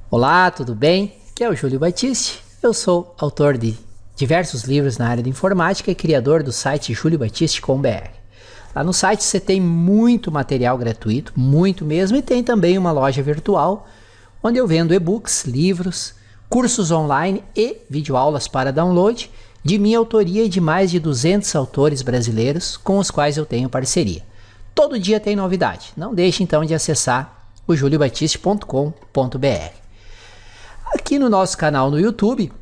Olá, tudo bem? Aqui é o Júlio Batiste. Eu sou autor de diversos livros na área de informática e criador do site juliobatiste.com.br. Lá no site você tem muito material gratuito, muito mesmo, e tem também uma loja virtual onde eu vendo e-books, livros, cursos online e videoaulas para download de minha autoria e de mais de 200 autores brasileiros com os quais eu tenho parceria. Todo dia tem novidade. Não deixe então de acessar o juliobatiste.com.br. Aqui no nosso canal no YouTube,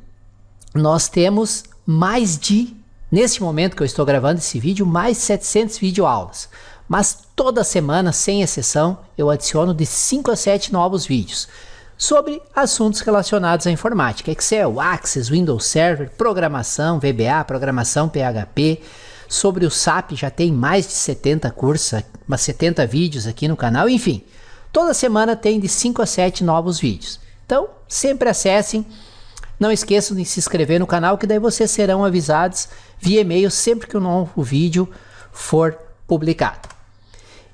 nós temos neste momento que eu estou gravando esse vídeo, mais 700 videoaulas. Mas toda semana, sem exceção, eu adiciono de 5 a 7 novos vídeos sobre assuntos relacionados à informática, Excel, Access, Windows Server, programação, VBA, programação PHP. Sobre o SAP já tem mais de 70 cursos, 70 vídeos aqui no canal, enfim. Toda semana tem de 5 a 7 novos vídeos. Então, sempre acessem. Não esqueçam de se inscrever no canal, que daí vocês serão avisados via e-mail sempre que um novo vídeo for publicado.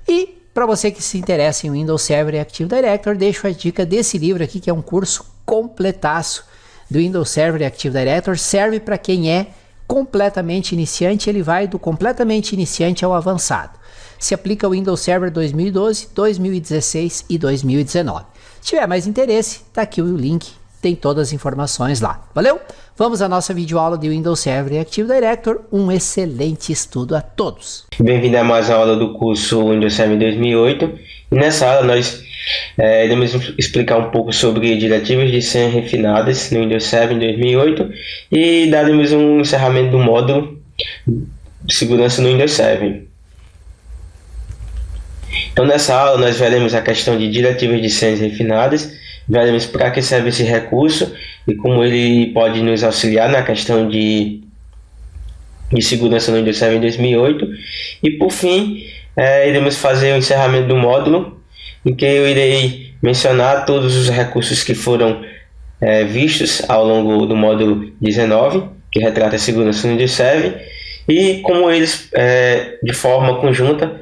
E para você que se interessa em Windows Server e Active Directory, deixo a dica desse livro aqui, que é um curso completaço do Windows Server e Active Directory. Serve para quem é completamente iniciante, ele vai do completamente iniciante ao avançado. Se aplica ao Windows Server 2012, 2016 e 2019. Se tiver mais interesse, tá aqui o link, tem todas as informações lá. Valeu? Vamos à nossa videoaula de Windows Server e Active Directory. Um excelente estudo a todos. Bem-vindo a mais uma aula do curso Windows Server 2008. E nessa aula nós iremos explicar um pouco sobre diretivas de senha refinadas no Windows Server 2008 e daremos um encerramento do módulo de segurança no Windows Server. Então nessa aula nós veremos a questão de diretivas de senhas refinadas, veremos para que serve esse recurso e como ele pode nos auxiliar na questão de segurança no Windows Server 2008. E por fim, iremos fazer o encerramento do módulo, em que eu irei mencionar todos os recursos que foram vistos ao longo do módulo 19, que retrata a segurança no Windows Server, e como eles, de forma conjunta,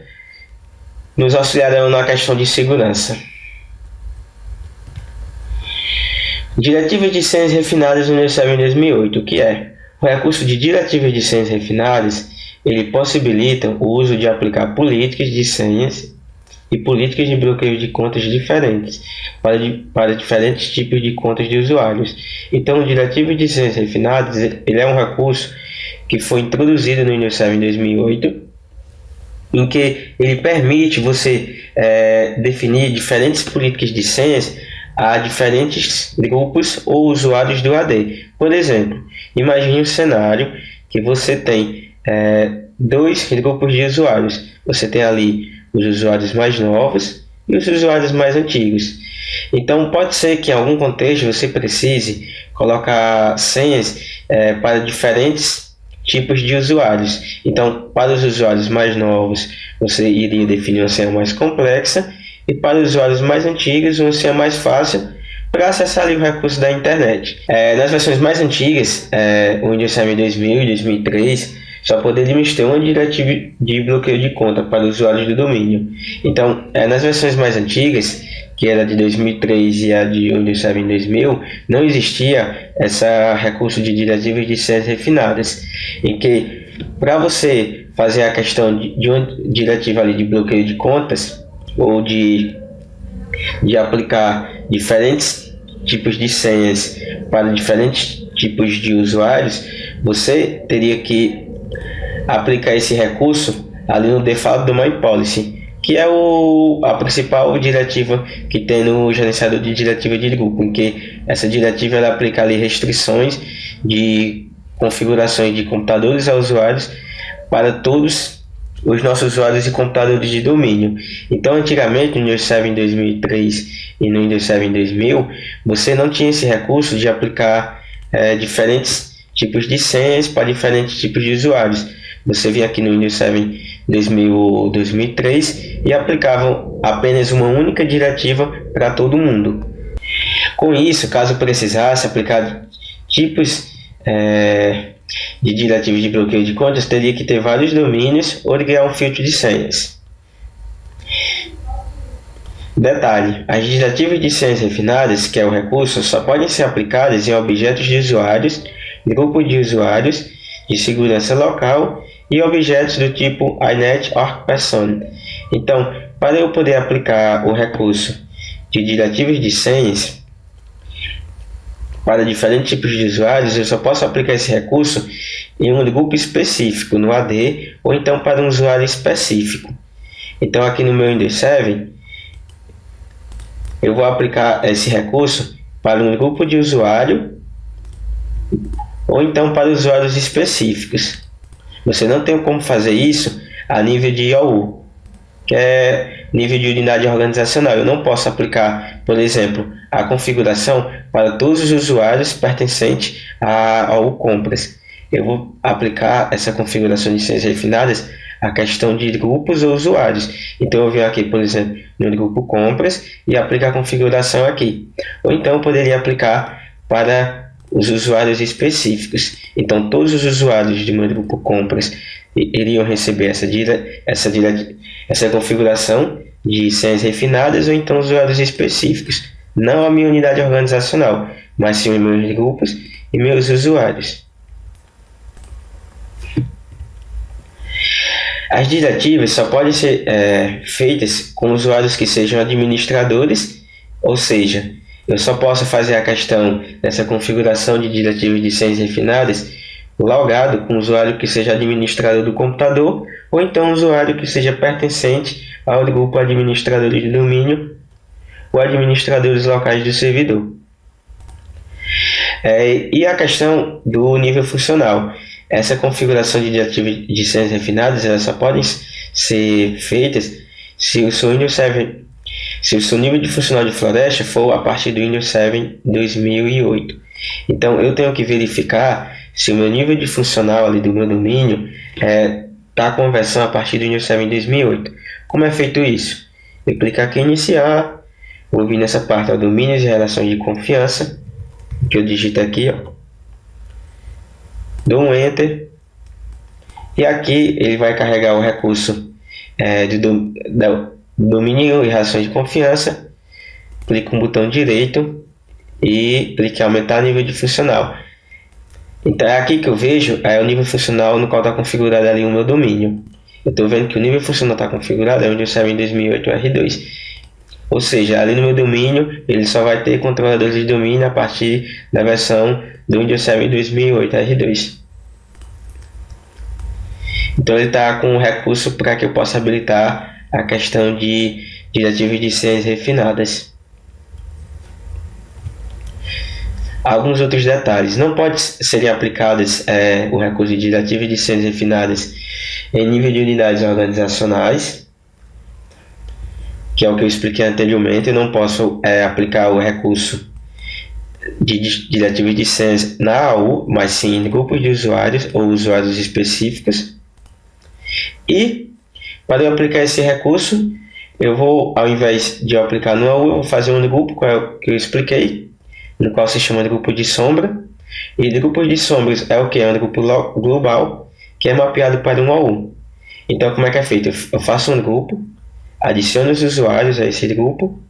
nos auxiliarão na questão de segurança. Diretivas de senhas refinadas no Windows Server 2008. O que é? O recurso de diretivas de senhas refinadas, ele possibilita o uso de aplicar políticas de senhas e políticas de bloqueio de contas diferentes para diferentes tipos de contas de usuários. Então, o diretivo de senhas refinadas, ele é um recurso que foi introduzido no Windows Server 2008, em que ele permite você definir diferentes políticas de senhas a diferentes grupos ou usuários do AD. Por exemplo, imagine um cenário que você tem dois grupos de usuários. Você tem ali os usuários mais novos e os usuários mais antigos. Então, pode ser que em algum contexto você precise colocar senhas para diferentes tipos de usuários. Então, para os usuários mais novos, você iria definir uma senha mais complexa, e para os usuários mais antigos, uma senha mais fácil para acessar ali o recurso da internet. Nas versões mais antigas, o Windows Server 2000 e 2003, só poderíamos ter uma diretiva de bloqueio de conta para os usuários do domínio. Então, nas versões mais antigas, que era de 2003 e a de Windows Server 2000, não existia esse recurso de diretivas de senhas refinadas, em que para você fazer a questão de uma diretiva ali de bloqueio de contas ou de aplicar diferentes tipos de senhas para diferentes tipos de usuários, você teria que aplicar esse recurso ali no default domain policy, que é a principal diretiva que tem no gerenciador de diretiva de grupo, em que essa diretiva ela aplica ali restrições de configurações de computadores a usuários para todos os nossos usuários de computadores de domínio. Então, antigamente, no Windows Server 2003 e no Windows Server 2000, você não tinha esse recurso de aplicar diferentes tipos de senhas para diferentes tipos de usuários. Você vinha aqui no Windows Server 2000 ou 2003 e aplicava apenas uma única diretiva para todo mundo. Com isso, caso precisasse aplicar tipos de diretivas de bloqueio de contas, teria que ter vários domínios ou criar um filtro de senhas. Detalhe: as directivas de senhas refinadas, que é o recurso, só podem ser aplicadas em objetos de usuários, grupos de usuários, de segurança local e objetos do tipo INET or Person. Então, para eu poder aplicar o recurso de diretivas de senhas para diferentes tipos de usuários, eu só posso aplicar esse recurso em um grupo específico, no AD, ou então para um usuário específico. Então, aqui no meu Windows 7, eu vou aplicar esse recurso para um grupo de usuário ou então para usuários específicos. Você não tem como fazer isso a nível de IOU, que é nível de unidade organizacional. Eu não posso aplicar, por exemplo, a configuração para todos os usuários pertencentes ao compras. Eu vou aplicar essa configuração de senhas refinadas a questão de grupos ou usuários. Então, eu venho aqui, por exemplo, no grupo compras e aplico a configuração aqui. Ou então, eu poderia aplicar para os usuários específicos. Então, todos os usuários do meu grupo compras iriam receber essa configuração de senhas refinadas ou então usuários específicos. Não a minha unidade organizacional, mas sim os meus grupos e meus usuários. As diretivas só podem ser feitas com usuários que sejam administradores, ou seja, eu só posso fazer a questão dessa configuração de diretivas de senhas refinadas logado com usuário que seja administrador do computador, ou então usuário que seja pertencente ao grupo administradores de domínio ou administradores locais do servidor. E a questão do nível funcional. Essa configuração de diretivas de senhas refinadas elas só podem ser feitas se o seu nível de funcional de floresta for a partir do Windows 7 2008. Então, eu tenho que verificar se o meu nível de funcional ali do meu domínio está com versão a partir do Windows 7 2008. Como é feito isso? Eu clico aqui em iniciar, vou vir nessa parte, domínios e relações de confiança, que eu digito aqui, dou um Enter, e aqui ele vai carregar o recurso do domínio e relações de confiança, clico no botão direito e clique em aumentar nível de funcional. Então é aqui que eu vejo o nível funcional no qual está configurado ali o meu domínio. Eu estou vendo que o nível funcional está configurado é o Windows 7 2008 R2. Ou seja, ali no meu domínio ele só vai ter controladores de domínio a partir da versão do Windows 7 2008 R2. Então ele está com um recurso para que eu possa habilitar a questão de diretivas de senhas refinadas. Alguns outros detalhes. Não pode serem aplicadas o recurso de diretivas de senhas refinadas em nível de unidades organizacionais, que é o que eu expliquei anteriormente. Eu não posso aplicar o recurso de diretivas de senhas na AU, mas sim em grupos de usuários ou usuários específicos. E para eu aplicar esse recurso, eu vou, ao invés de eu aplicar no AU, eu vou fazer um grupo, que eu expliquei, no qual se chama de grupo de sombra. E de grupos de sombras é o que? É um grupo global que é mapeado para um AU. Então, como é que é feito? Eu faço um grupo, adiciono os usuários a esse grupo,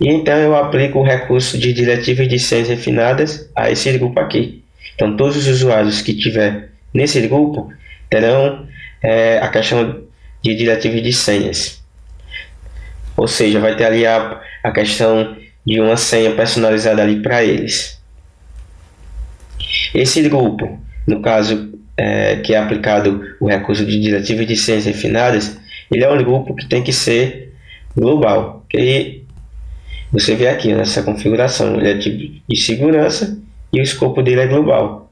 e então eu aplico o recurso de diretivas de senhas refinadas a esse grupo aqui. Então, todos os usuários que tiver nesse grupo terão a questão de diretivas de senhas. Ou seja, vai ter ali a questão de uma senha personalizada ali para eles. Esse grupo, no caso que é aplicado o recurso de diretivas de senhas refinadas, ele é um grupo que tem que ser global. E você vê aqui nessa configuração, ele é tipo de segurança e o escopo dele é global.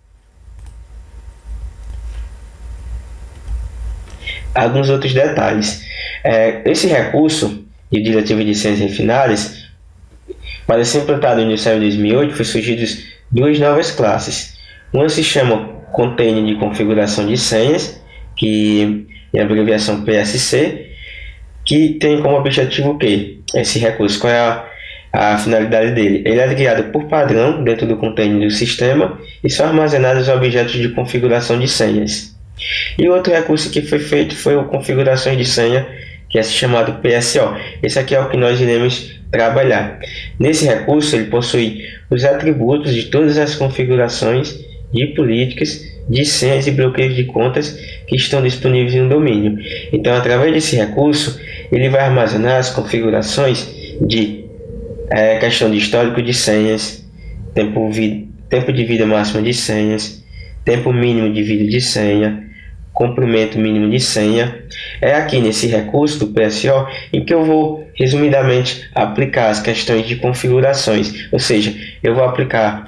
Alguns outros detalhes. Esse recurso de diretivas de senhas refinadas, para ser implantado no Windows 7 2008, foi surgido duas novas classes. Uma se chama Container de Configuração de Senhas, que é a abreviação PSC, que tem como objetivo o quê? Esse recurso, qual é a finalidade dele? Ele é criado por padrão dentro do container do sistema e são armazenados objetos de configuração de senhas. E outro recurso que foi feito foi a configuração de senha, que é chamado PSO. Esse aqui é o que nós iremos trabalhar. Nesse recurso, ele possui os atributos de todas as configurações de políticas, de senhas e bloqueios de contas que estão disponíveis no domínio. Então, através desse recurso, ele vai armazenar as configurações de questão de histórico de senhas, tempo de vida máxima de senhas, tempo mínimo de vida de senha, comprimento mínimo de senha. É aqui nesse recurso do PSO em que eu vou resumidamente aplicar as questões de configurações, ou seja, eu vou aplicar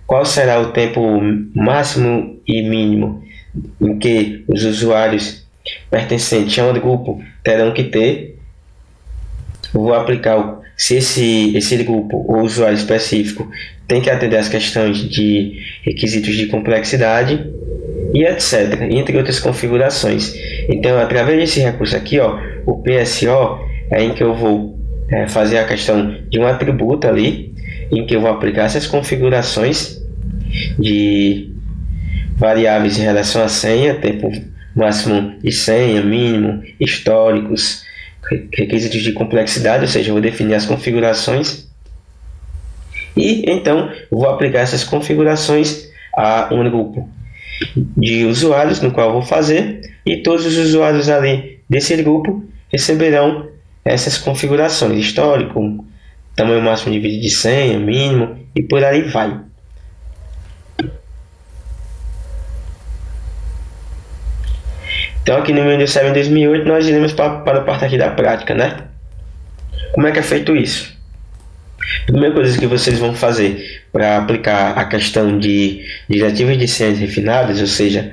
qual será o tempo máximo e mínimo em que os usuários pertencentes a um grupo terão que ter. Eu vou aplicar se esse grupo ou usuário específico tem que atender às questões de requisitos de complexidade e etc, entre outras configurações. Então, através desse recurso aqui, o PSO, é em que eu vou fazer a questão de um atributo ali, em que eu vou aplicar essas configurações de variáveis em relação à senha, tempo máximo de senha, mínimo, históricos, requisitos de complexidade, ou seja, eu vou definir as configurações e então vou aplicar essas configurações a um grupo de usuários no qual eu vou fazer, e todos os usuários ali desse grupo receberão essas configurações: histórico, tamanho máximo de vida de senha, mínimo, e por aí vai. Então, aqui no Windows 7 2008, nós iremos para a parte aqui da prática, né? Como é que é feito isso? A primeira coisa que vocês vão fazer para aplicar a questão de diretivas de senhas refinadas, ou seja,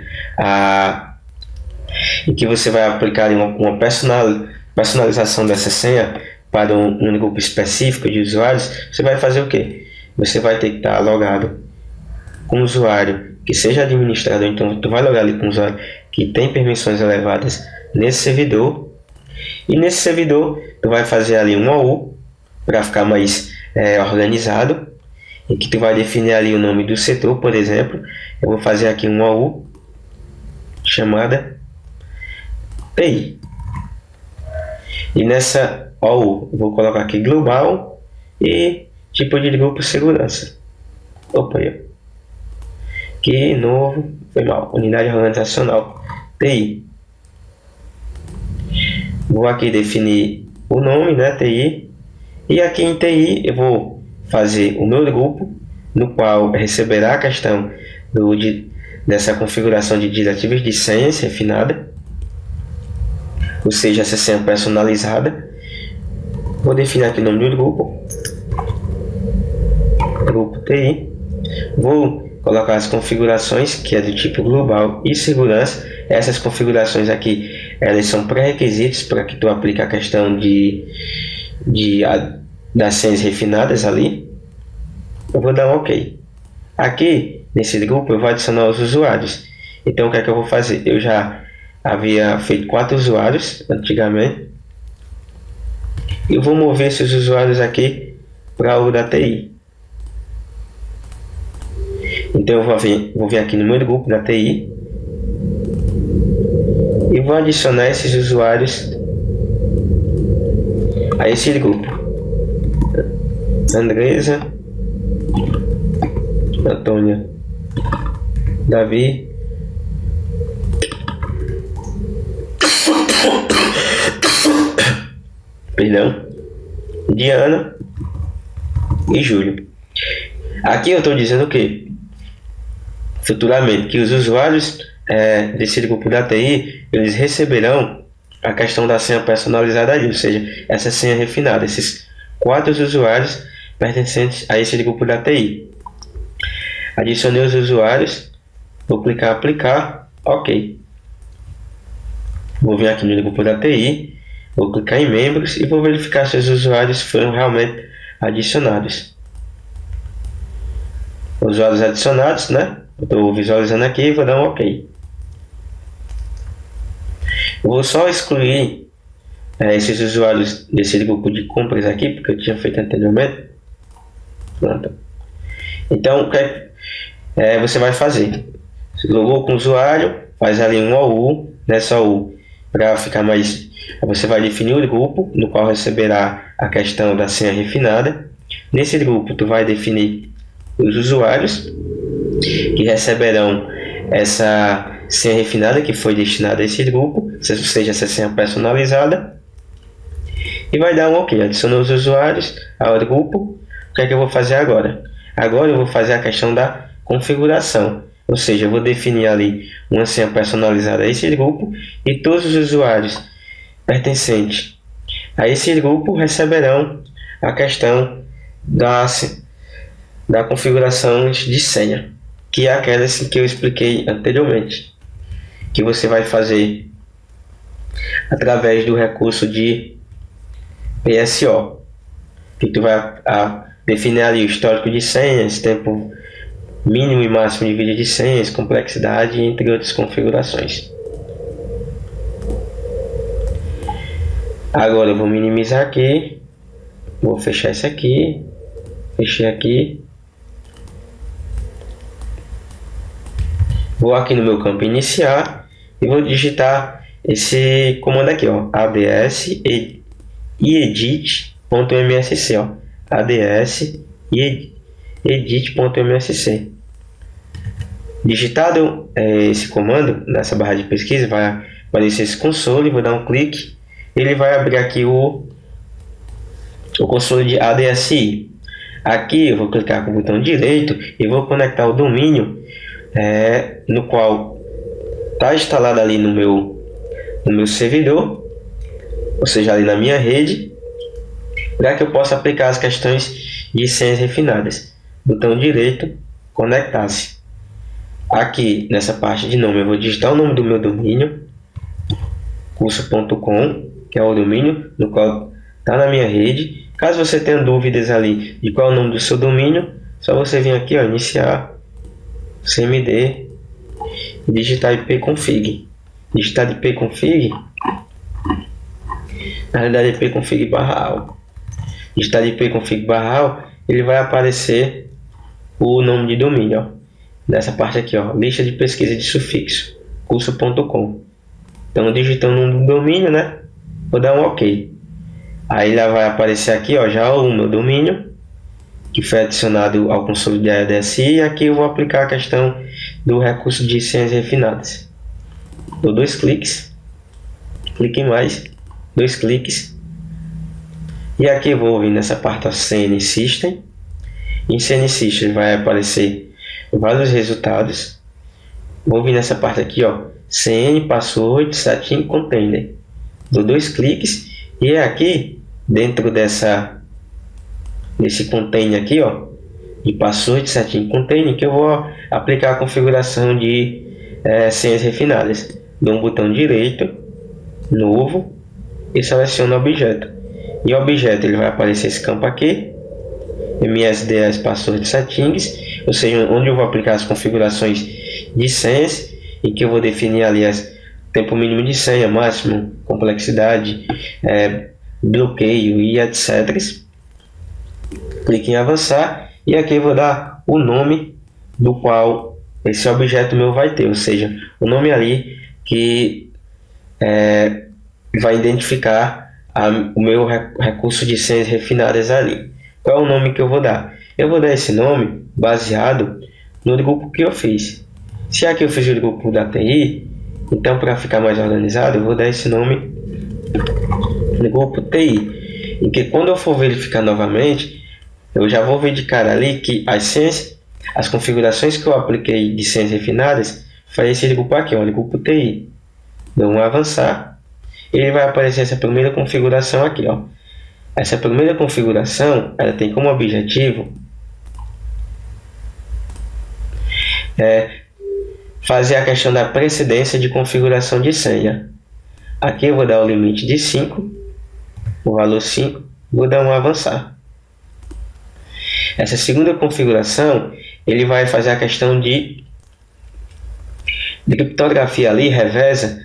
em que você vai aplicar uma personalização dessa senha para um grupo específico de usuários, você vai fazer o quê? Você vai ter que estar logado com o usuário que seja administrador. Então, tu vai logar ali com o usuário que tem permissões elevadas nesse servidor, e nesse servidor tu vai fazer ali um OU para ficar mais organizado, em que tu vai definir ali o nome do setor. Por exemplo, eu vou fazer aqui um OU chamada TI, e nessa OU eu vou colocar aqui global e tipo de grupo segurança. Opa, aí, que novo, foi mal, unidade organizacional TI. Vou aqui definir o nome, né, TI, e aqui em TI eu vou fazer o meu grupo, no qual receberá a questão dessa configuração de diretivas de senhas refinada, ou seja, essa senha personalizada. Vou definir aqui o nome do grupo TI, vou colocar as configurações, que é do tipo global e segurança. Essas configurações aqui, elas são pré-requisitos para que tu aplique a questão das senhas refinadas ali. Eu vou dar um OK. Aqui, nesse grupo, eu vou adicionar os usuários. Então, o que é que eu vou fazer? Eu já havia feito 4 usuários antigamente. Eu vou mover esses usuários aqui para o da TI. Então, eu vou vir aqui no meu grupo da TI e vou adicionar esses usuários a esse grupo: Andresa, Antônia, Davi, perdão, Diana e Júlio. Aqui eu estou dizendo que futuramente que os usuários desse grupo da TI, eles receberão a questão da senha personalizada ali, ou seja, essa senha refinada, esses 4 usuários pertencentes a esse grupo da TI. Adicionei os usuários, vou clicar aplicar, OK. Vou vir aqui no grupo da TI, vou clicar em membros e vou verificar se os usuários foram realmente adicionados. Usuários adicionados, né? Estou visualizando aqui e vou dar um OK. Eu vou só excluir esses usuários desse grupo de compras aqui, porque eu tinha feito anteriormente. Pronto. Então, o que você vai fazer? Você logou com o usuário, faz ali um OU, nessa OU, para ficar mais Você vai definir o grupo no qual receberá a questão da senha refinada. Nesse grupo, tu vai definir os usuários que receberão essa senha refinada que foi destinada a esse grupo, ou seja, essa senha personalizada. E vai dar um OK. Adicionou os usuários ao grupo. O que é que eu vou fazer agora? Agora eu vou fazer a questão da configuração. Ou seja, eu vou definir ali uma senha personalizada a esse grupo e todos os usuários pertencentes a esse grupo receberão a questão da configuração de senha, que é aquela que eu expliquei anteriormente, que você vai fazer através do recurso de PSO, que tu vai definir ali o histórico de senhas, tempo mínimo e máximo de vida de senhas, complexidade, entre outras configurações. Agora eu vou minimizar aqui, vou fechar isso aqui, fechei aqui, vou aqui no meu campo iniciar e vou digitar esse comando aqui, ó, ads edit.msc, ó, ads edit.msc. Digitado esse comando nessa barra de pesquisa, vai aparecer esse console, vou dar um clique, ele vai abrir aqui o console de ADSI. Aqui eu vou clicar com o botão direito e vou conectar o domínio no qual está instalado ali no meu servidor, ou seja, ali na minha rede, para que eu possa aplicar as questões de senhas refinadas. Botão direito, conectar-se. Aqui nessa parte de nome eu vou digitar o nome do meu domínio, curso.com, que é o domínio no qual está na minha rede. Caso você tenha dúvidas ali de qual é o nome do seu domínio, só você vir aqui, ó, iniciar, cmd e digitar ipconfig. Digitar ipconfig, na realidade ipconfig/al. Digitar ipconfig/al, ele vai aparecer o nome de domínio, ó, nessa parte aqui, ó, lista de pesquisa de sufixo, curso.com. Então digitando o nome do domínio, né? Vou dar um OK. Aí lá vai aparecer aqui, ó, já o meu domínio, que foi adicionado ao console de ADSI, e aqui eu vou aplicar a questão do recurso de senhas refinadas. Dou 2 cliques, clique em mais, 2 cliques, e aqui eu vou vir nessa parte, ó, CN System. Em CN System vai aparecer vários resultados. Vou vir nessa parte aqui, ó, CN Password Setting Container. Dou 2 cliques e é aqui dentro desse container aqui, ó, de Password Setting Container, que eu vou aplicar a configuração de senhas refinadas. Dou um botão direito, novo, e seleciono o objeto. E o objeto ele vai aparecer esse campo aqui, MSDS Password Settings, ou seja, onde eu vou aplicar as configurações de senhas, e que eu vou definir ali tempo mínimo de senha, máximo, complexidade, bloqueio e etc. Clique em avançar e aqui eu vou dar o nome do qual esse objeto meu vai ter, ou seja, o nome ali que vai identificar o meu recurso de senhas refinadas ali. Qual é o nome que eu vou dar? Eu vou dar esse nome baseado no grupo que eu fiz. Se aqui eu fiz o grupo da TI, então para ficar mais organizado, eu vou dar esse nome no grupo TI. E que quando eu for verificar novamente, eu já vou ver de cara ali que as configurações que eu apliquei de senhas refinadas foi esse grupo aqui, ó, grupo TI. Dou um avançar, ele vai aparecer essa primeira configuração aqui, ó. Essa primeira configuração, ela tem como objetivo fazer a questão da precedência de configuração de senha. Aqui eu vou dar o limite de 5, o valor 5, vou dar um avançar. Essa segunda configuração, ele vai fazer a questão de criptografia ali, reversa,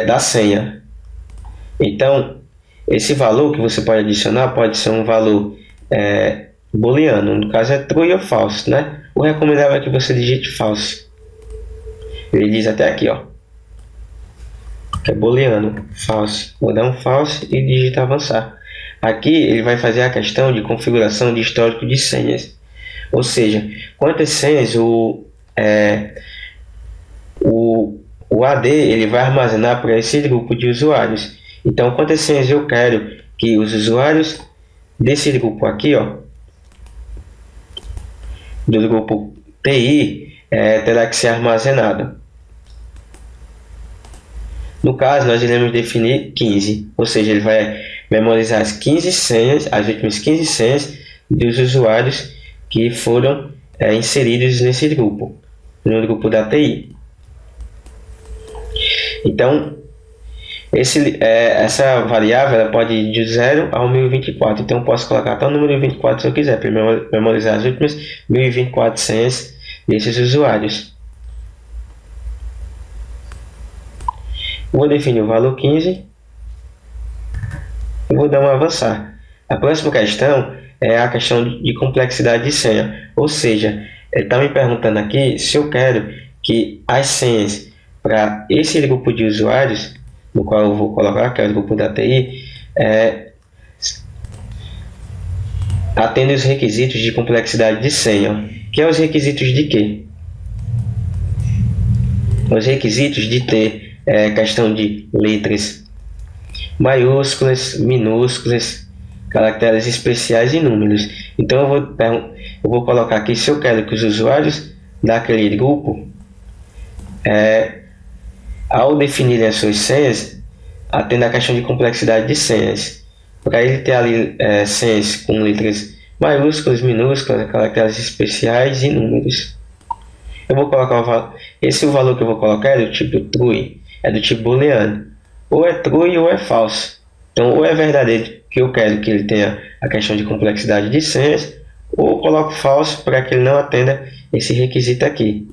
da senha. Então, esse valor que você pode adicionar pode ser um valor booleano, no caso é true ou false, né? O recomendável é que você digite false. Ele diz até aqui, ó. que é booleano, false. Vou dar um false e digitar avançar. Aqui ele vai fazer a questão de configuração de histórico de senhas. Ou seja, quantas senhas o AD ele vai armazenar para esse grupo de usuários. Então, quantas senhas eu quero que os usuários desse grupo aqui, ó, do grupo TI, terá que ser armazenado. No caso, nós iremos definir 15, ou seja, ele vai memorizar as 15 senhas, as últimas 15 senhas dos usuários que foram inseridos nesse grupo, no grupo da TI. Então, essa variável ela pode ir de 0 ao 1024. Então, eu posso colocar até o número 24 se eu quiser, para memorizar as últimas 1024 senhas desses usuários. Vou definir o valor 15 e vou dar um avançar. A próxima questão é a questão de complexidade de senha, ou seja, ele está me perguntando aqui se eu quero que as senhas para esse grupo de usuários, no qual eu vou colocar, que é o grupo da TI, atendem os requisitos de complexidade de senha. Que é os requisitos de quê? Os requisitos de ter questão de letras maiúsculas, minúsculas, caracteres especiais e números. Então eu vou colocar aqui se eu quero que os usuários daquele grupo, ao definirem as suas senhas, atendam a questão de complexidade de senhas. Para ele ter ali senhas com letras maiúsculas, minúsculas, caracteres especiais e números. Eu vou colocar o valor que eu vou colocar é do tipo true, é do tipo booleano. Ou é true ou é false. Então, ou é verdadeiro, que eu quero que ele tenha a questão de complexidade de senhas, ou coloco false para que ele não atenda esse requisito aqui.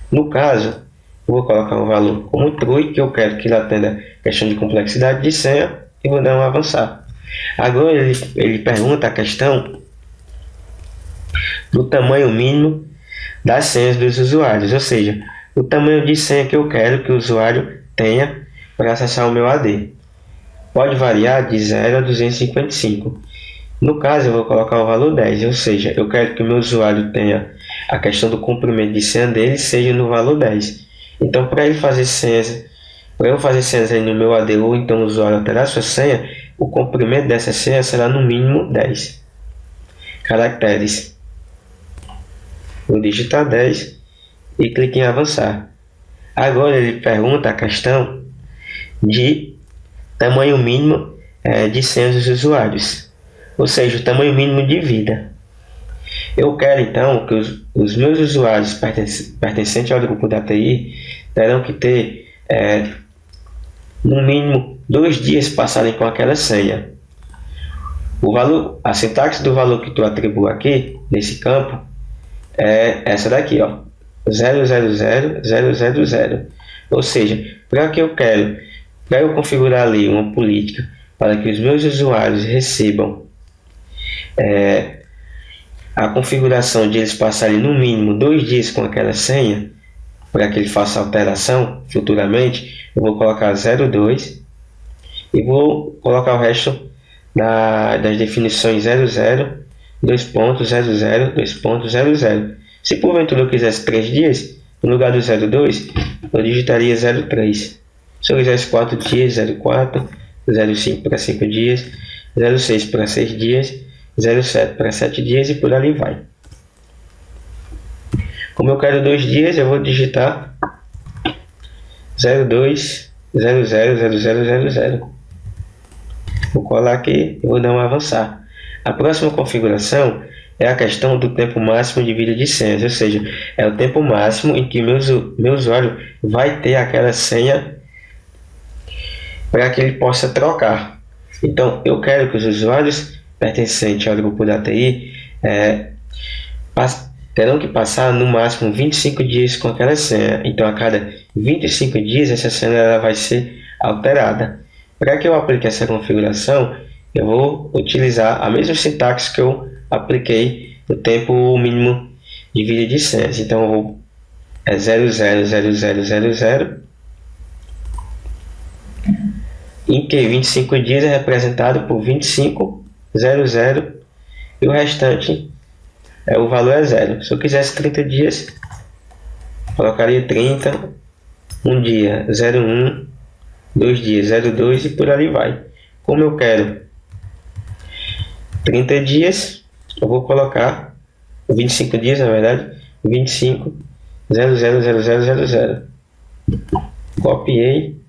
No caso, eu vou colocar um valor como true, que eu quero que ele atenda a questão de complexidade de senha, e vou dar um avançar. Agora ele pergunta a questão do tamanho mínimo das senhas dos usuários, ou seja, o tamanho de senha que eu quero que o usuário tenha para acessar o meu AD. Pode variar de 0 a 255. No caso, eu vou colocar o valor 10, ou seja, eu quero que o meu usuário tenha a questão do comprimento de senha dele seja no valor 10. Então, para eu fazer senhas aí no meu AD, ou então o usuário alterar sua senha, o comprimento dessa senha será no mínimo 10 caracteres. Vou digitar 10 e clique em avançar. Agora ele pergunta a questão de tamanho mínimo de senhas dos usuários, ou seja, o tamanho mínimo de vida. Eu quero então que os meus usuários pertencentes ao grupo da TI terão que ter no mínimo 2 dias passarem com aquela senha. A sintaxe do valor que tu atribui aqui nesse campo é essa daqui, ó, 000,000. Ou seja, para eu configurar ali uma política para que os meus usuários recebam a configuração de eles passarem no mínimo 2 dias com aquela senha, para que ele faça alteração futuramente, eu vou colocar 02 e vou colocar o resto das definições 00, 2.00, 2.00. Se porventura eu quisesse 3 dias, no lugar do 02, eu digitaria 03. Se eu quisesse 4 dias, 04, 05 para 5 dias, 06 para 6 dias, 07 para 7 dias e por ali vai. Como eu quero 2 dias, eu vou digitar 02, 00, 00, 00. Vou colar aqui e vou dar um avançar. A próxima configuração é a questão do tempo máximo de vida de senhas, ou seja, é o tempo máximo em que meu usuário vai ter aquela senha para que ele possa trocar. Então, eu quero que os usuários pertencentes ao grupo da TI terão que passar no máximo 25 dias com aquela senha. Então, a cada 25 dias, essa senha ela vai ser alterada. Para que eu aplique essa configuração, eu vou utilizar a mesma sintaxe que eu apliquei no tempo mínimo de vida de senhas. Então, eu vou 000000 em que 25 dias é representado por 25,00 e o restante o valor é 0. Se eu quisesse 30 dias, colocaria 30, um dia 0,1, 2 dias 0,2 e por ali vai. Como eu quero 30 dias, eu vou colocar 25 dias, na verdade, 25,000000. Copiei,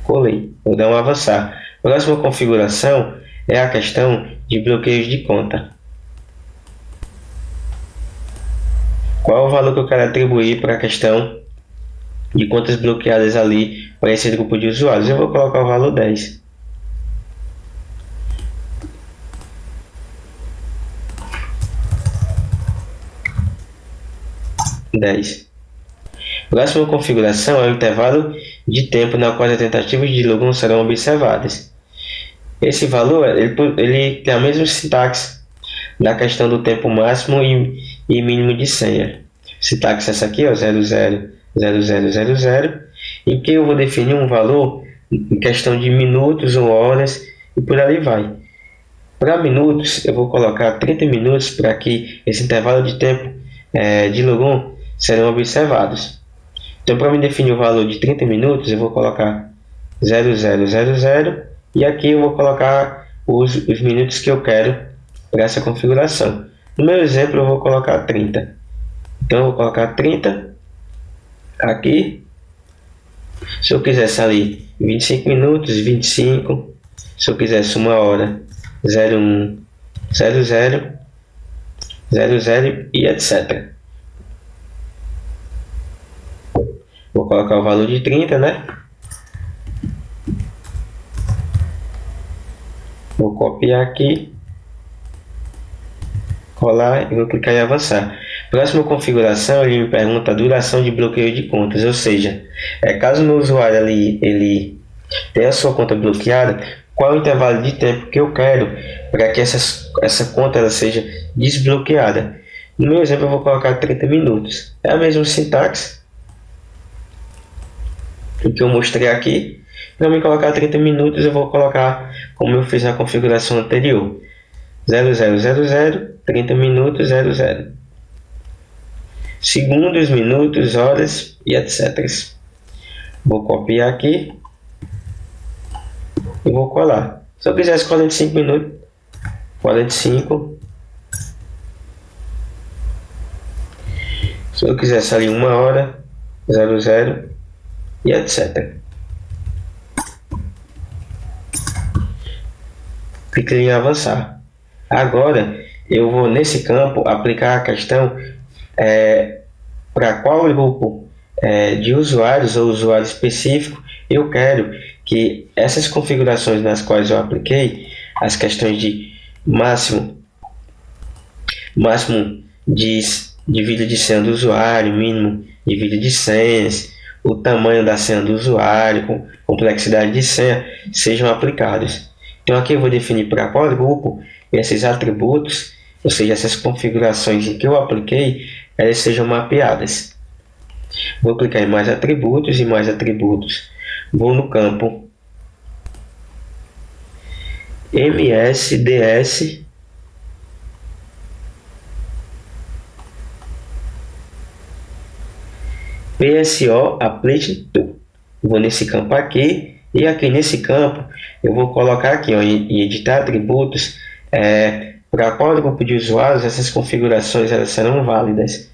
colei. Vou dar um avançar. Próxima configuração é a questão de bloqueios de conta. Qual é o valor que eu quero atribuir para a questão de contas bloqueadas ali para esse grupo de usuários? Eu vou colocar o valor 10. Próxima configuração é o intervalo de tempo na qual as tentativas de login serão observadas. Esse valor ele tem a mesma sintaxe da questão do tempo máximo e mínimo de senha. Sintaxe essa aqui, 000000, em que eu vou definir um valor em questão de minutos ou horas e por ali vai. Para minutos, eu vou colocar 30 minutos para que esse intervalo de tempo de login serão observados. Então, para me definir o valor de 30 minutos, eu vou colocar 0000 e aqui eu vou colocar os minutos que eu quero para essa configuração. No meu exemplo, eu vou colocar 30. Então, eu vou colocar 30 aqui. Se eu quisesse ali 25 minutos, 25. Se eu quisesse 1 hora, 01, 00, 00 e etc. Vou colocar o valor de 30, né? Vou copiar aqui, colar e vou clicar em avançar. Próxima configuração, ele me pergunta a duração de bloqueio de contas, ou seja, caso o meu usuário ali, ele tenha a sua conta bloqueada, qual é o intervalo de tempo que eu quero para que essa conta ela seja desbloqueada. No meu exemplo, eu vou colocar 30 minutos. É a mesma sintaxe que eu mostrei aqui. Para me colocar 30 minutos, eu vou colocar como eu fiz na configuração anterior. 0000, 30 minutos, 00. Segundos, minutos, horas e etc. Vou copiar aqui e vou colar. Se eu quisesse 45 minutos, 45. Se eu quisesse ali 1 hora, 00 e etc. Clique em avançar. Agora eu vou nesse campo aplicar a questão para qual grupo de usuários ou usuário específico eu quero que essas configurações nas quais eu apliquei, as questões de máximo de vida de senha do usuário, mínimo de vida de senhas, o tamanho da senha do usuário, complexidade de senha, sejam aplicados. Então aqui eu vou definir para qual grupo esses atributos, ou seja, essas configurações em que eu apliquei, elas sejam mapeadas. Vou clicar em mais atributos e mais atributos. Vou no campo MSDS PSO Applet To. Vou nesse campo aqui e aqui nesse campo eu vou colocar aqui em editar atributos para qual grupo de usuários essas configurações elas serão válidas.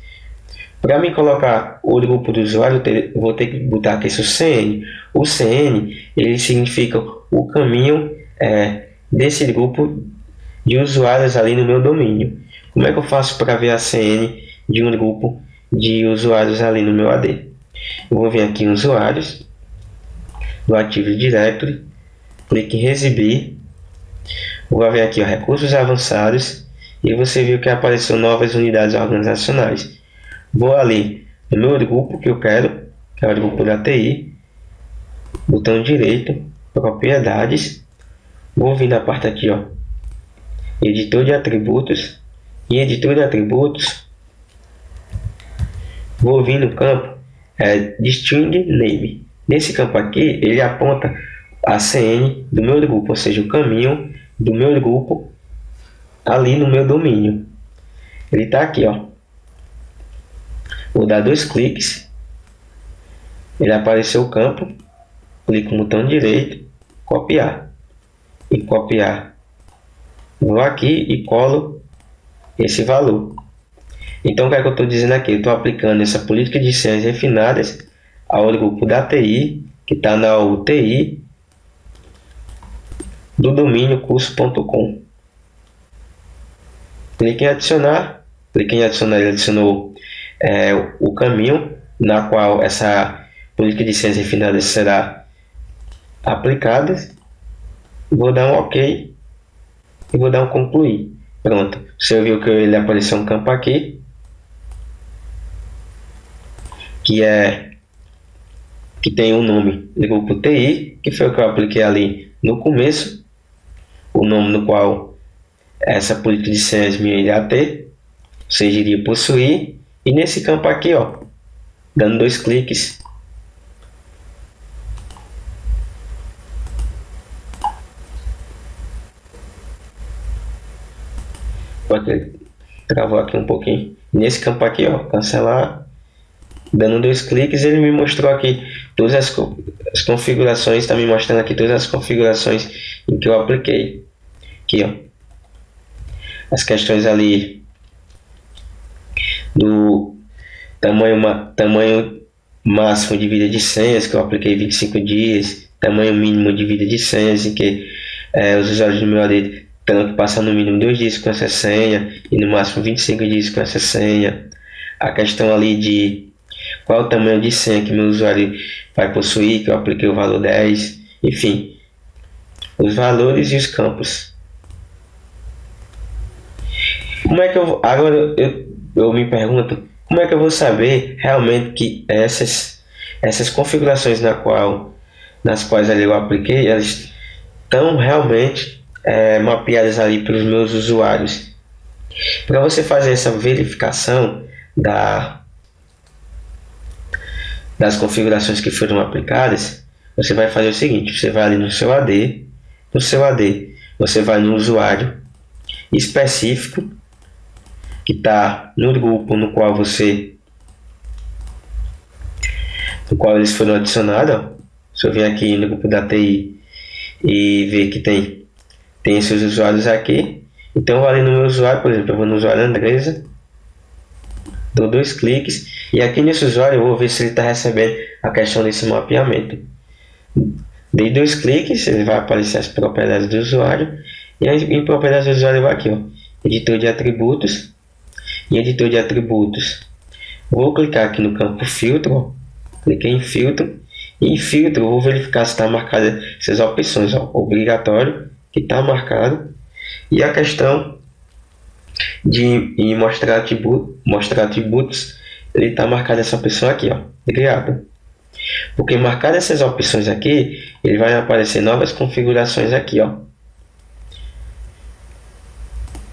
Para mim colocar o grupo do usuário, eu vou ter que botar aqui o CN. O CN ele significa o caminho desse grupo de usuários ali no meu domínio. Como é que eu faço para ver a CN de um grupo de usuários ali no meu AD? Eu vou vir aqui em usuários, no Active Directory, clique em exibir, vou vir aqui recursos avançados e você viu que apareceu novas unidades organizacionais. Vou ali no meu grupo que eu quero, que é o grupo da TI, botão direito, propriedades, vou vir na parte aqui, editor de atributos, e editor de atributos, vou vir no campo Distingue Name. Nesse campo aqui, ele aponta a CN do meu grupo, ou seja, o caminho do meu grupo ali no meu domínio. Ele está aqui, ó. Vou dar 2 cliques. Ele apareceu o campo. Clico no botão direito, copiar. E copiar. Vou aqui e colo esse valor. Então, o que é que eu estou dizendo aqui? Eu estou aplicando essa política de senhas refinadas ao grupo da TI, que está na UTI do domínio curso.com. Clique em adicionar. Clique em adicionar, ele adicionou o caminho na qual essa política de senhas refinadas será aplicada. Vou dar um OK e vou dar um concluir. Pronto. Você viu que ele apareceu um campo aqui, que tem o nome do grupo TI, que foi o que eu apliquei ali no começo, o nome no qual essa política de senhas minha irá ter, ou seja, iria possuir, e nesse campo aqui, ó, dando 2 cliques, travou aqui um pouquinho, nesse campo aqui, ó, cancelar, dando 2 cliques, ele me mostrou aqui todas as configurações, está me mostrando aqui todas as configurações em que eu apliquei. Aqui, ó, as questões ali do tamanho máximo de vida de senhas, que eu apliquei 25 dias, tamanho mínimo de vida de senhas, em que os usuários do meu AD terão que passar no mínimo 2 dias com essa senha e no máximo 25 dias com essa senha. A questão ali de qual o tamanho de senha que meu usuário vai possuir, que eu apliquei o valor 10, enfim, os valores e os campos. Como é que agora eu me pergunto, como é que eu vou saber realmente que essas configurações nas quais ali eu apliquei, elas estão realmente mapeadas ali para os meus usuários? Para você fazer essa verificação das configurações que foram aplicadas, você vai fazer o seguinte: você vai ali no seu AD, você vai no usuário específico que está no grupo no qual eles foram adicionados. Ó. Se eu vir aqui no grupo da TI e ver que tem esses usuários aqui, então eu vou ali no meu usuário, por exemplo, eu vou no usuário Andresa, dou 2 cliques e aqui nesse usuário eu vou ver se ele está recebendo a questão desse mapeamento. Dei 2 cliques, ele vai aparecer as propriedades do usuário, e em propriedades do usuário eu vou aqui, ó, editor de atributos. Em editor de atributos, vou clicar aqui no campo filtro, ó, cliquei em filtro, e em filtro eu vou verificar se está marcada essas opções, ó, obrigatório, que está marcado, e a questão de mostrar atributos, ele está marcado essa opção aqui, ó, criado. Porque marcar essas opções aqui, ele vai aparecer novas configurações aqui, ó.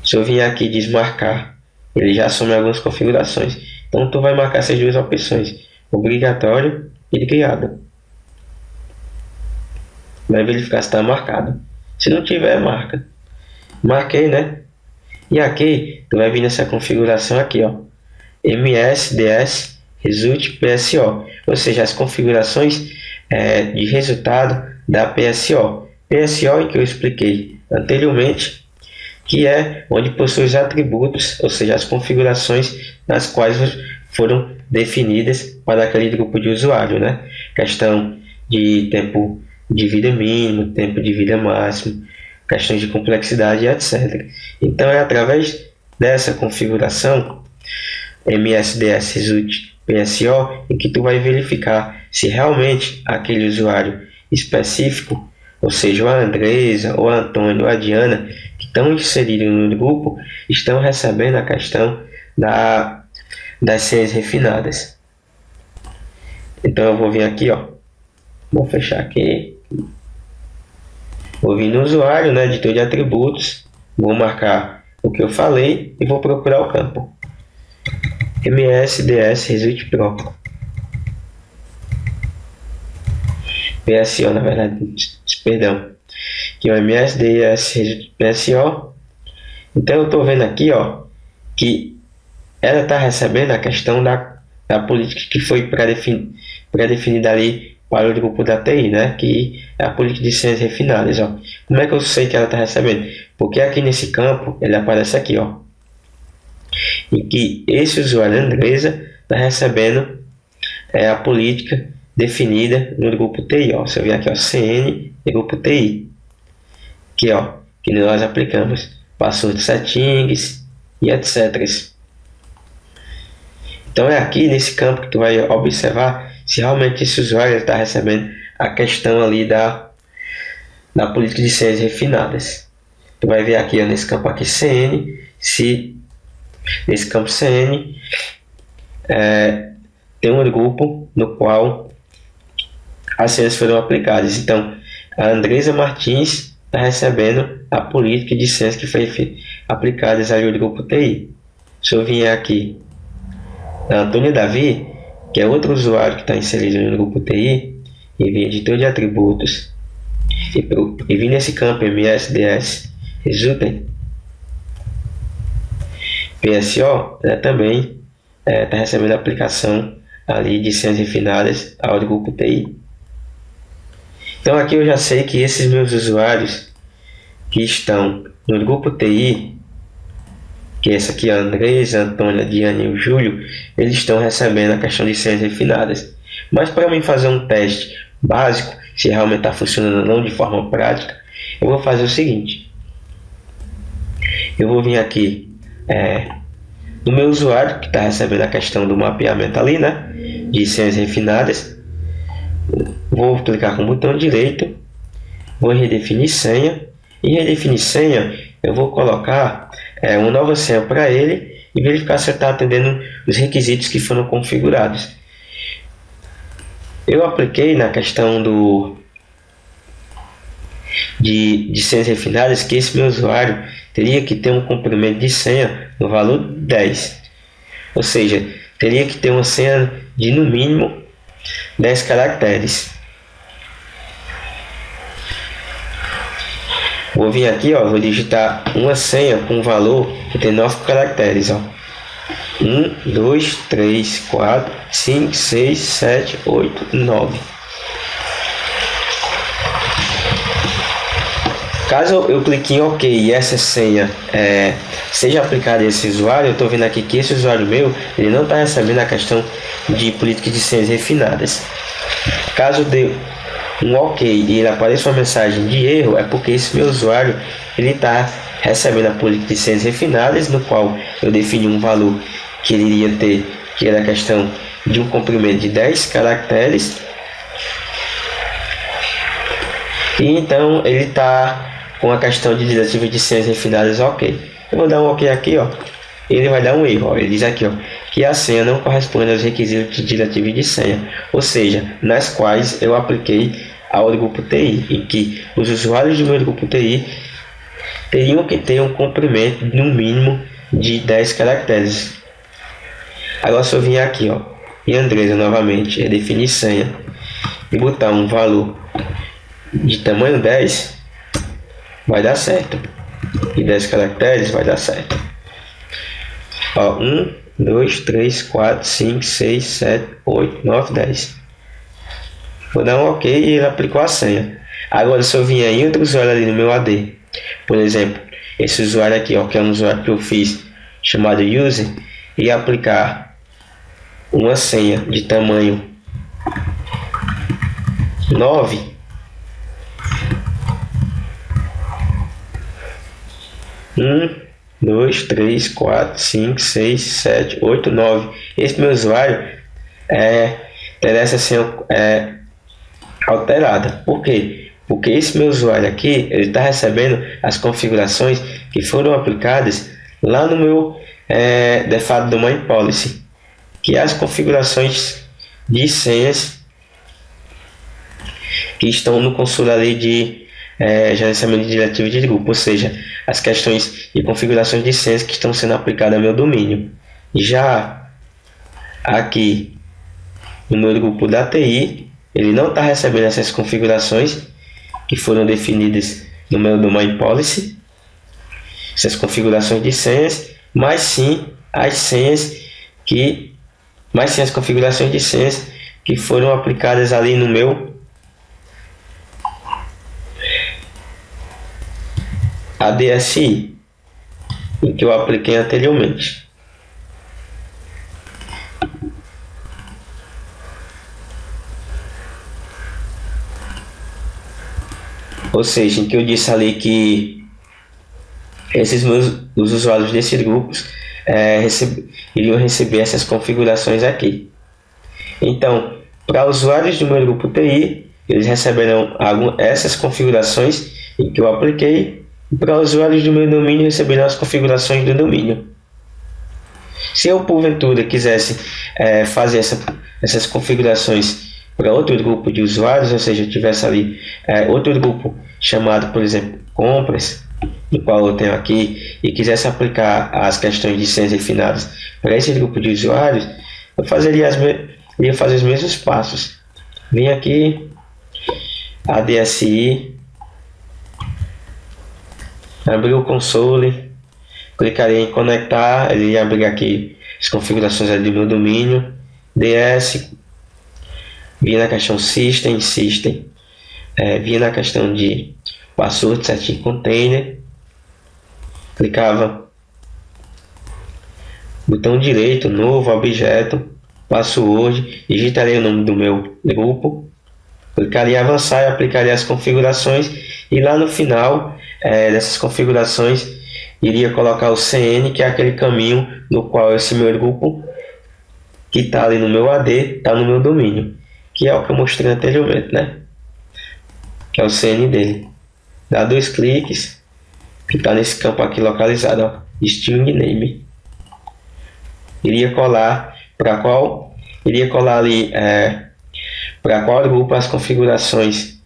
Se eu vir aqui desmarcar, ele já assume algumas configurações. Então tu vai marcar essas 2 opções, obrigatório e criado. Vai verificar se está marcado. Se não tiver, marca. Marquei, né? E aqui tu vai vir nessa configuração aqui, ó, MSDS Result PSO, ou seja, as configurações de resultado da PSO. PSO em que eu expliquei anteriormente, que é onde possui os atributos, ou seja, as configurações nas quais foram definidas para aquele grupo de usuário, né? Questão de tempo de vida mínimo, tempo de vida máximo, questões de complexidade, etc. Então é através dessa configuração MSDS Result PSO em que tu vai verificar se realmente aquele usuário específico, ou seja, a Andresa, ou a Antônio, ou a Diana, que estão inseridos no grupo, estão recebendo a questão das senhas refinadas. Então eu vou vir aqui, ó, vou fechar aqui, vou vir no usuário, né, editor de atributos, vou marcar o que eu falei e vou procurar o campo MSDS Result Pro. PSO, na verdade, perdão, que é o MSD e esse PSO. Então eu estou vendo aqui, ó, que ela está recebendo a questão da política que foi pré-definida ali para o grupo da TI, né? Que é a política de ciências refinadas, ó. Como é que eu sei que ela está recebendo? Porque aqui nesse campo, ele aparece aqui, ó, em que esse usuário Andresa está recebendo a política definida no grupo TI, ó. Se eu vier aqui, ó, CN e grupo TI, aqui, ó, que nós aplicamos password settings e etc. Então é aqui nesse campo que tu vai observar se realmente esse usuário está recebendo a questão ali da política de senhas refinadas. Tu vai ver aqui, ó, nesse campo aqui CN, se nesse campo CN tem um grupo no qual as senhas foram aplicadas. Então a Andresa Martins está recebendo a política de senhas que foi aplicada ali no grupo TI. Se eu vier aqui a Antônia Davi, que é outro usuário que está inserido no grupo TI, e vem editor de atributos, e vim nesse campo MSDS resultem PSO, ela também está recebendo a aplicação ali de senhas refinadas ao grupo TI. Então aqui eu já sei que esses meus usuários que estão no grupo TI, que esse aqui é a Andresa, a Antônia, a Diane e o Júlio, eles estão recebendo a questão de senhas refinadas. Mas para mim fazer um teste básico, se realmente está funcionando ou não de forma prática, eu vou fazer o seguinte. Eu vou vir aqui no meu usuário, que está recebendo a questão do mapeamento ali, né, de senhas refinadas. Vou clicar com o botão direito, vou redefinir senha. Em redefinir senha, eu vou colocar uma nova senha para ele e verificar se ele está atendendo os requisitos que foram configurados. Eu apliquei na questão de senhas refinadas que esse meu usuário teria que ter um comprimento de senha no valor 10. Ou seja, teria que ter uma senha de no mínimo 10 caracteres. Vou vir aqui, ó, vou digitar uma senha com valor que tem 9 caracteres, ó. 1, 2, 3, 4, 5, 6, 7, 8, 9. Caso eu clique em OK e essa senha seja aplicada a esse usuário, eu estou vendo aqui que esse usuário meu, ele não está recebendo a questão de política de senhas refinadas. Caso dê um OK e ele apareça uma mensagem de erro, é porque esse meu usuário ele está recebendo a política de senhas refinadas, no qual eu defini um valor que ele iria ter, que era a questão de um comprimento de 10 caracteres. E então ele está com a questão de diretivo de senhas refinadas OK. Eu vou dar um OK aqui, ó. Ele vai dar um erro, ó. Ele diz aqui, ó, que a senha não corresponde aos requisitos de diretivo de senha, ou seja, nas quais eu apliquei ao grupo TI, em que os usuários do meu grupo TI teriam que ter um comprimento no mínimo de 10 caracteres. Agora se eu vir aqui, ó, em Andresa novamente, definir senha e botar um valor de tamanho 10, vai dar certo. E 10 caracteres vai dar certo. Ó, 1, 2, 3, 4, 5, 6, 7, 8, 9, 10. Vou dar um OK e ele aplicou a senha. Agora se eu vier em outro usuário ali no meu AD, por exemplo, esse usuário aqui, ó, que é um usuário que eu fiz chamado user, e aplicar uma senha de tamanho 9, um, 2, 3, 4, 5, 6, 7, 8, 9. Esse meu usuário terá essa senha alterada. Por quê? Porque esse meu usuário aqui, ele está recebendo as configurações que foram aplicadas lá no meu Default Domain Policy, que é as configurações de senhas que estão no console ali de gerenciamento de diretivo de grupo, ou seja, as questões e configurações de senhas que estão sendo aplicadas ao meu domínio. Já aqui no meu grupo da TI, ele não está recebendo essas configurações que foram definidas no meu domain policy, essas configurações de senhas, mas sim as configurações de senhas que foram aplicadas ali no meu ADSI, em que eu apliquei anteriormente. Ou seja, em que eu disse ali que os usuários desses grupos iriam receber essas configurações aqui. Então, para usuários do meu grupo TI, eles receberão essas configurações em que eu apliquei, e para usuários do meu domínio receberão as configurações do domínio. Se eu porventura quisesse fazer essas configurações para outro grupo de usuários, ou seja, eu tivesse ali outro grupo chamado, por exemplo, compras, no qual eu tenho aqui, e quisesse aplicar as questões de senhas refinadas para esse grupo de usuários, eu iria fazer os mesmos passos. Vim aqui, ADSI, abrir o console, clicaria em conectar, ele ia abrir aqui as configurações ali do meu domínio, DS, vim na questão System, vim na questão de password setting container, clicava botão direito, novo objeto, password, digitaria o nome do meu grupo, clicaria em avançar e aplicaria as configurações, e lá no final dessas configurações iria colocar o CN, que é aquele caminho no qual esse meu grupo que está ali no meu AD está no meu domínio, que é o que eu mostrei anteriormente, né? Que é o CN dele. Dá 2 cliques, que está nesse campo aqui localizado, ó, string name. Iria colar ali para qual grupo as configurações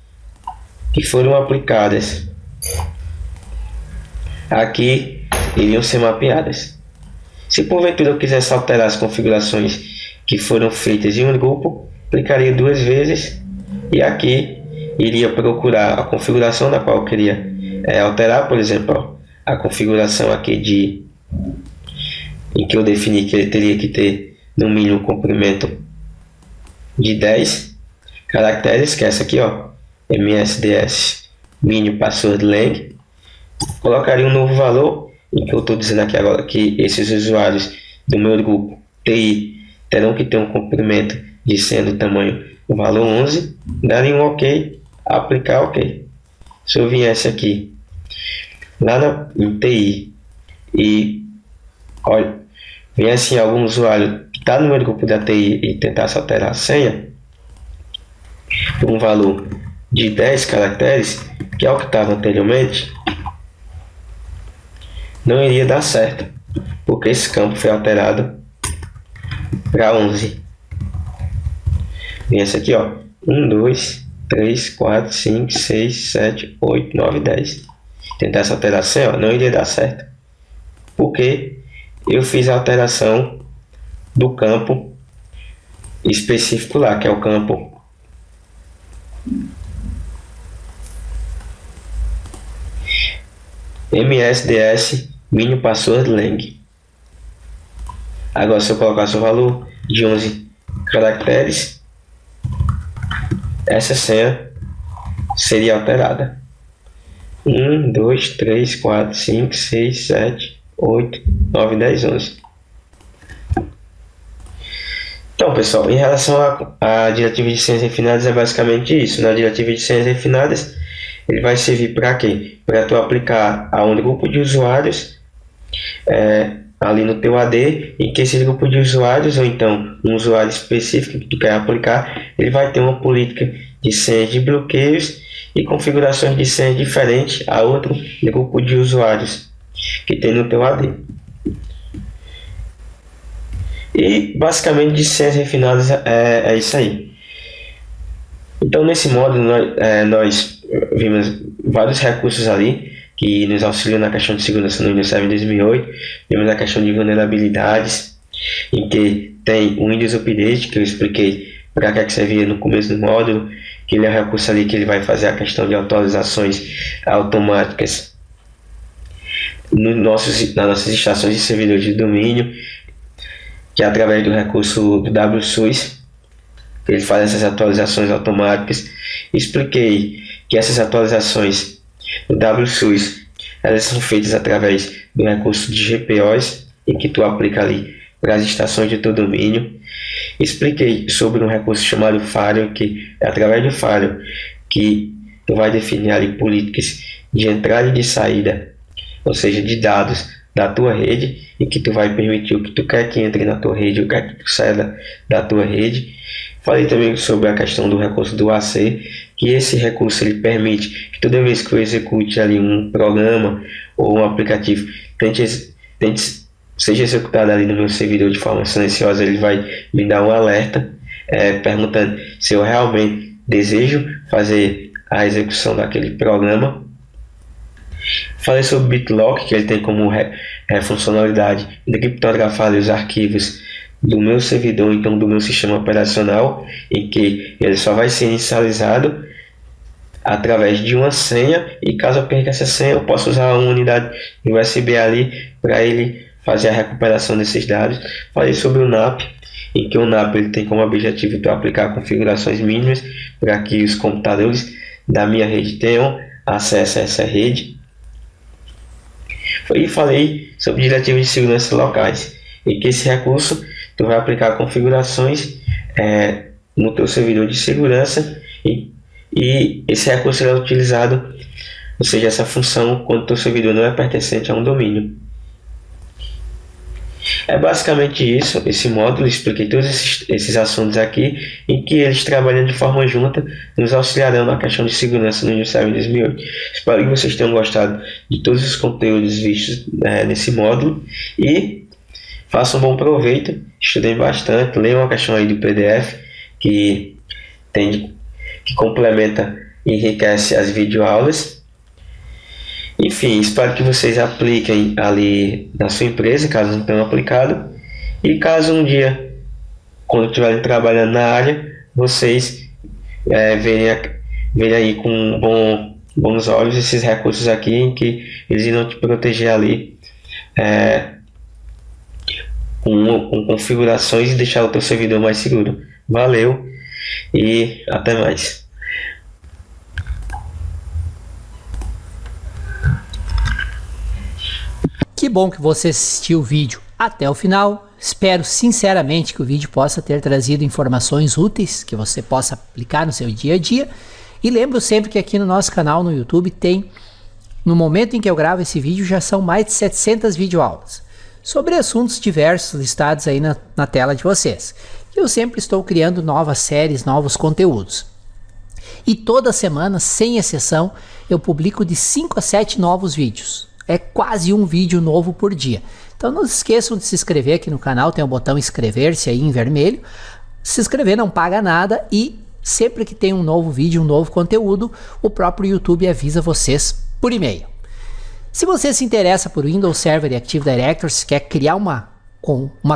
que foram aplicadas aqui iriam ser mapeadas. Se porventura eu quisesse alterar as configurações que foram feitas em um grupo, clicaria 2 vezes e aqui iria procurar a configuração da qual eu queria alterar, por exemplo, ó, a configuração aqui em que eu defini que ele teria que ter no mínimo um comprimento de 10 caracteres, que é essa aqui, ó, MSDS mínimo password lang. Colocaria um novo valor, em que eu estou dizendo aqui agora que esses usuários do meu grupo TI terão que ter um comprimento de senha do tamanho do valor 11, daria um OK, aplicar OK. Se eu viesse aqui lá em TI e olha, viesse algum usuário que está no meu grupo da TI e tentasse alterar a senha por um valor de 10 caracteres, que é o que estava anteriormente, não iria dar certo, porque esse campo foi alterado para 11. Viesse aqui, ó, 1, 2, 3, 4, 5, 6, 7, 8, 9, 10. Tentar essa alteração, ó, não iria dar certo, porque eu fiz a alteração do campo específico lá, que é o campo MSDS mínimo password lang. Agora, se eu colocasse o valor de 11 caracteres, essa senha seria alterada. 1, 2, 3, 4, 5, 6, 7, 8, 9, 10, 11. Então, pessoal, em relação à diretiva de senhas refinadas, é basicamente isso. Na diretiva de senhas refinadas, ele vai servir para quê? Para tu aplicar a um grupo de usuários ali no teu AD, em que esse grupo de usuários, ou então um usuário específico que tu quer aplicar, ele vai ter uma política de senhas de bloqueios e configurações de senhas diferentes a outro grupo de usuários que tem no teu AD. E basicamente de senhas refinadas é isso aí. Então nesse módulo nós vimos vários recursos ali que nos auxiliam na questão de segurança no Windows Server 2008. Vimos a questão de vulnerabilidades, em que tem o Windows Update, que eu expliquei para que servia no começo do módulo, que ele é o recurso ali que ele vai fazer a questão de atualizações automáticas nas nossas estações de servidor de domínio, que é através do recurso do WSUS, que ele faz essas atualizações automáticas. Expliquei que essas atualizações do WSUS, elas são feitas através do recurso de GPOs, em que tu aplica ali para as estações de teu domínio. Expliquei sobre um recurso chamado Firewall, que é através do Firewall que tu vai definir ali políticas de entrada e de saída, ou seja, de dados da tua rede, e que tu vai permitir o que tu quer que entre na tua rede, o que quer que tu saia da tua rede. Falei também sobre a questão do recurso do AC, que esse recurso ele permite que toda vez que eu execute ali um programa ou um aplicativo, seja executado ali no meu servidor de forma silenciosa, ele vai me dar um alerta perguntando se eu realmente desejo fazer a execução daquele programa. Falei sobre o BitLock, que ele tem como funcionalidade de criptografar os arquivos do meu servidor, então do meu sistema operacional, em que ele só vai ser inicializado através de uma senha, e caso eu perca essa senha, eu posso usar uma unidade USB ali para ele fazer a recuperação desses dados. Falei sobre o NAP, em que o NAP ele tem como objetivo para aplicar configurações mínimas para que os computadores da minha rede tenham acesso a essa rede. E falei sobre diretivas de segurança locais, em que esse recurso tu vai aplicar configurações no teu servidor de segurança, e esse recurso é utilizado, ou seja, essa função, quando o teu servidor não é pertencente a um domínio. É basicamente isso, esse módulo. Expliquei todos esses assuntos aqui, em que eles, trabalhando de forma junta, nos auxiliarão na questão de segurança no Windows Server 2008. Espero que vocês tenham gostado de todos os conteúdos vistos nesse módulo, e façam um bom proveito, estudem bastante, leiam a questão aí do PDF, que complementa e enriquece as videoaulas. Enfim, espero que vocês apliquem ali na sua empresa, caso não tenham aplicado. E caso um dia, quando estiverem trabalhando na área, vocês verem aí com bons olhos esses recursos aqui, em que eles irão te proteger ali com configurações e deixar o teu servidor mais seguro. Valeu e até mais. Que bom que você assistiu o vídeo até o final. Espero sinceramente que o vídeo possa ter trazido informações úteis que você possa aplicar no seu dia a dia. E lembro sempre que aqui no nosso canal no YouTube tem, no momento em que eu gravo esse vídeo, já são mais de 700 videoaulas sobre assuntos diversos listados aí na tela de vocês. Eu sempre estou criando novas séries, novos conteúdos. E toda semana, sem exceção, eu publico de 5 a 7 novos vídeos. É quase um vídeo novo por dia. Então não se esqueçam de se inscrever aqui no canal, tem o botão inscrever-se aí em vermelho. Se inscrever não paga nada, e sempre que tem um novo vídeo, um novo conteúdo, o próprio YouTube avisa vocês por e-mail. Se você se interessa por Windows Server e Active Directory, se quer criar uma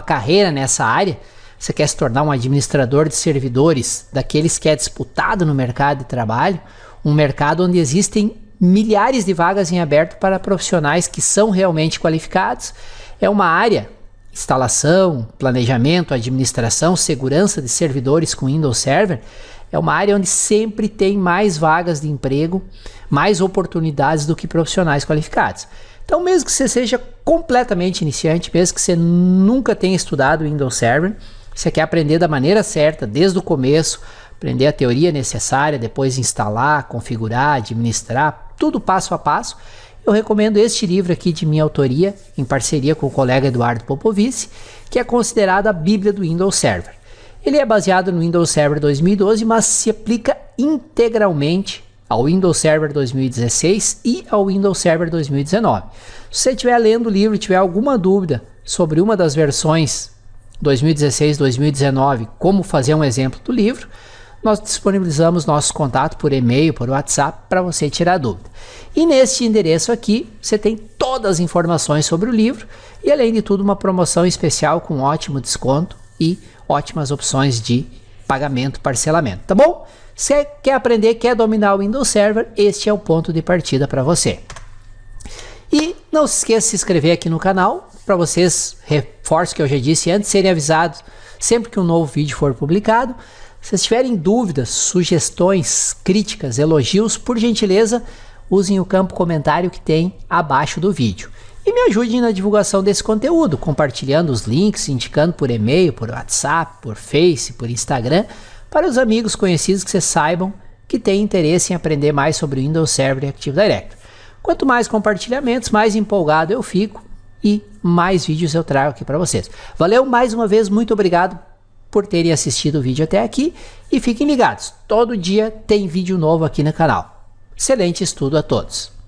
carreira nessa área, você quer se tornar um administrador de servidores, daqueles que é disputado no mercado de trabalho, um mercado onde existem milhares de vagas em aberto para profissionais que são realmente qualificados. É uma área, instalação, planejamento, administração, segurança de servidores com Windows Server, é uma área onde sempre tem mais vagas de emprego, mais oportunidades do que profissionais qualificados. Então, mesmo que você seja completamente iniciante, mesmo que você nunca tenha estudado Windows Server, você quer aprender da maneira certa, desde o começo, aprender a teoria necessária, depois instalar, configurar, administrar, tudo passo a passo, eu recomendo este livro aqui de minha autoria, em parceria com o colega Eduardo Popovici, que é considerado a Bíblia do Windows Server. Ele é baseado no Windows Server 2012, mas se aplica integralmente ao Windows Server 2016 e ao Windows Server 2019. Se você estiver lendo o livro e tiver alguma dúvida sobre uma das versões 2016, 2019, como fazer um exemplo do livro, nós disponibilizamos nosso contato por e-mail, por WhatsApp, para você tirar dúvida. E neste endereço aqui, você tem todas as informações sobre o livro e, além de tudo, uma promoção especial com ótimo desconto e ótimas opções de pagamento, parcelamento, tá bom? Você quer aprender, quer dominar o Windows Server, este é o ponto de partida para você. E não se esqueça de se inscrever aqui no canal, para vocês, reforço que eu já disse antes, serem avisados sempre que um novo vídeo for publicado. Se vocês tiverem dúvidas, sugestões, críticas, elogios, por gentileza, usem o campo comentário que tem abaixo do vídeo. E me ajudem na divulgação desse conteúdo, compartilhando os links, indicando por e-mail, por WhatsApp, por Face, por Instagram, para os amigos conhecidos que vocês saibam que têm interesse em aprender mais sobre Windows Server e Active Directory. Quanto mais compartilhamentos, mais empolgado eu fico e mais vídeos eu trago aqui para vocês. Valeu mais uma vez, muito obrigado por terem assistido o vídeo até aqui e fiquem ligados, todo dia tem vídeo novo aqui no canal. Excelente estudo a todos!